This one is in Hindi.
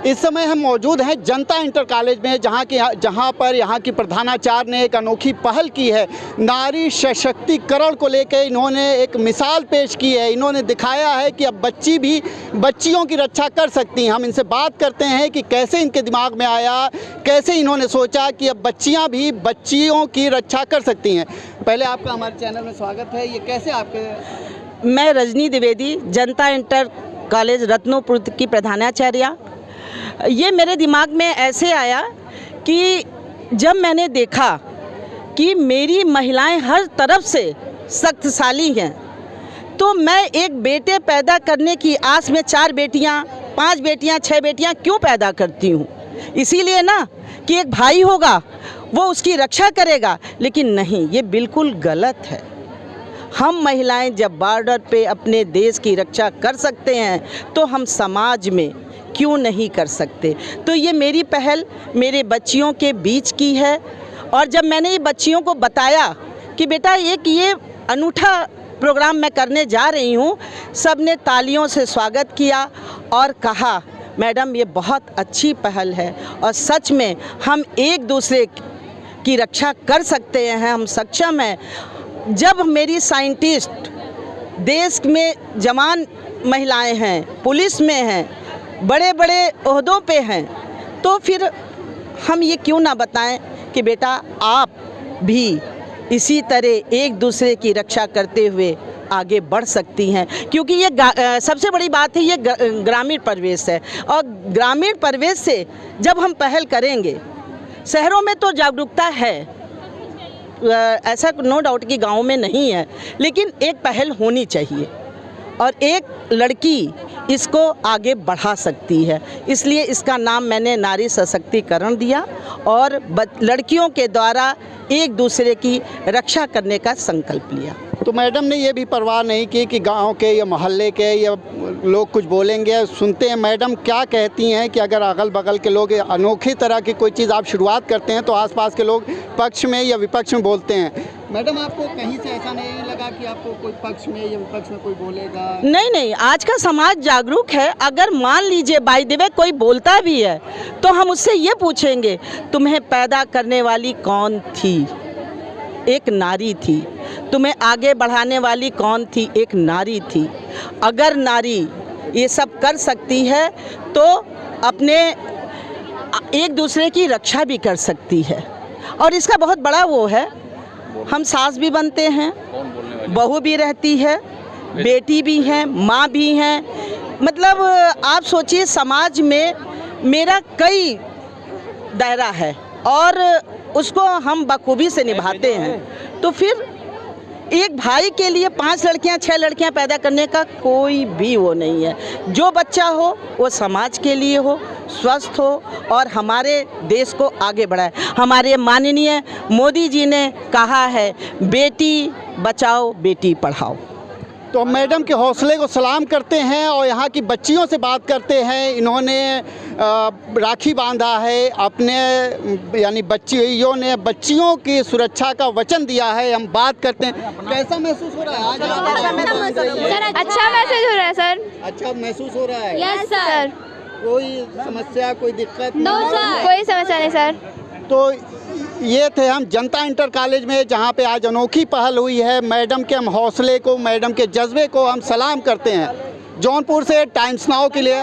इस समय हम मौजूद हैं जनता इंटर कॉलेज में, जहां पर यहाँ की प्रधानाचार्य ने एक अनोखी पहल की है। नारी सशक्तिकरण को लेकर इन्होंने एक मिसाल पेश की है। इन्होंने दिखाया है कि अब बच्ची भी बच्चियों की रक्षा कर सकती हैं। हम इनसे बात करते हैं कि कैसे इनके दिमाग में आया, कैसे इन्होंने सोचा कि अब बच्चियाँ भी बच्चियों की रक्षा कर सकती हैं। पहले आपका हमारे चैनल में स्वागत है। ये कैसे आपके? मैं रजनी द्विवेदी, जनता इंटर कॉलेज रत्नपुर की प्रधानाचार्य। ये मेरे दिमाग में ऐसे आया कि जब मैंने देखा कि मेरी महिलाएं हर तरफ से शक्तिशाली हैं, तो मैं एक बेटे पैदा करने की आस में 4 बेटियां, 5 बेटियां, 6 बेटियां क्यों पैदा करती हूँ? इसीलिए ना कि एक भाई होगा, वो उसकी रक्षा करेगा। लेकिन नहीं, ये बिल्कुल गलत है। हम महिलाएं जब बॉर्डर पे अपने देश की रक्षा कर सकते हैं तो हम समाज में क्यों नहीं कर सकते? तो ये मेरी पहल मेरे बच्चियों के बीच की है। और जब मैंने ये बच्चियों को बताया कि बेटा ये अनूठा प्रोग्राम मैं करने जा रही हूँ, सब ने तालियों से स्वागत किया और कहा मैडम ये बहुत अच्छी पहल है और सच में हम एक दूसरे की रक्षा कर सकते हैं, हम सक्षम हैं। जब मेरी साइंटिस्ट देश में जवान महिलाएं हैं, पुलिस में हैं, बड़े बड़े ओहदों पे हैं, तो फिर हम ये क्यों ना बताएं कि बेटा आप भी इसी तरह एक दूसरे की रक्षा करते हुए आगे बढ़ सकती हैं। क्योंकि ये सबसे बड़ी बात है, ये ग्रामीण परिवेश है और ग्रामीण परिवेश से जब हम पहल करेंगे, शहरों में तो जागरूकता है, ऐसा नो डाउट कि गाँव में नहीं है, लेकिन एक पहल होनी चाहिए और एक लड़की इसको आगे बढ़ा सकती है। इसलिए इसका नाम मैंने नारी सशक्तिकरण दिया और लड़कियों के द्वारा एक दूसरे की रक्षा करने का संकल्प लिया। तो मैडम ने ये भी परवाह नहीं की कि गांव के या मोहल्ले के या लोग कुछ बोलेंगे। सुनते हैं मैडम क्या कहती हैं कि अगर अगल बगल के लोग अनोखी तरह की कोई चीज़ आप शुरुआत करते हैं तो आसपास के लोग पक्ष में या विपक्ष में बोलते हैं। मैडम आपको कहीं से ऐसा नहीं लगा कि आपको कोई पक्ष में या विपक्ष में कोई बोलेगा? नहीं, आज का समाज जागरूक है। अगर मान लीजिए बाय द वे कोई बोलता भी है तो हम उससे ये पूछेंगे तुम्हें पैदा करने वाली कौन थी? एक नारी थी। तुम्हें आगे बढ़ाने वाली कौन थी? एक नारी थी। अगर नारी ये सब कर सकती है तो अपने एक दूसरे की रक्षा भी कर सकती है। और इसका बहुत बड़ा वो है, हम सास भी बनते हैं, बहू भी रहती है, बेटी भी हैं, माँ भी हैं। मतलब आप सोचिए समाज में मेरा कई दायरा है और उसको हम बखूबी से निभाते हैं। तो फिर एक भाई के लिए 5 लड़कियां 6 लड़कियां पैदा करने का कोई भी वो नहीं है। जो बच्चा हो वो समाज के लिए हो, स्वस्थ हो और हमारे देश को आगे बढ़ाए। हमारे माननीय मोदी जी ने कहा है बेटी बचाओ बेटी पढ़ाओ। तो मैडम के हौसले को सलाम करते हैं और यहाँ की बच्चियों से बात करते हैं। इन्होंने राखी बांधा है अपने, यानी बच्चियों ने बच्चियों की सुरक्षा का वचन दिया है। हम बात करते हैं कैसा महसूस हो रहा है आज? अच्छा महसूस हो रहा है सर। अच्छा महसूस हो रहा है? Yes sir. कोई समस्या, कोई दिक्कत? नो सर, कोई समस्या नहीं सर। तो ये थे हम जनता इंटर कॉलेज में, जहाँ पे आज अनोखी पहल हुई है। मैडम के हम हौसले को, मैडम के जज्बे को हम सलाम करते हैं। जौनपुर से टाइम्स नाउ के लिए